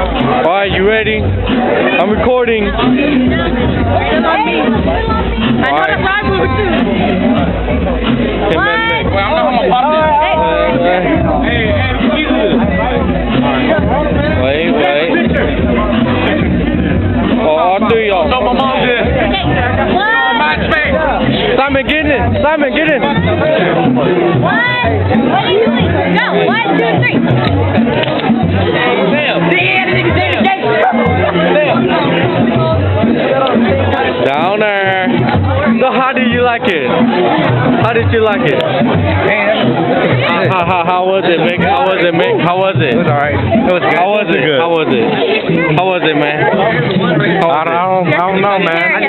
Alright, you ready? I'm recording. I know the ride mover too. Wait. Oh, all three y'all. No, my mom did. Simon, get in. Simon, get in. What are you doing? Go. 1, 2, 3. Down there. So how did you like it? How did you like it? How was it, Mick? How was it, Mick? How was it? It was alright. It was good. How was it? How was it? How was it, man? I don't know, man.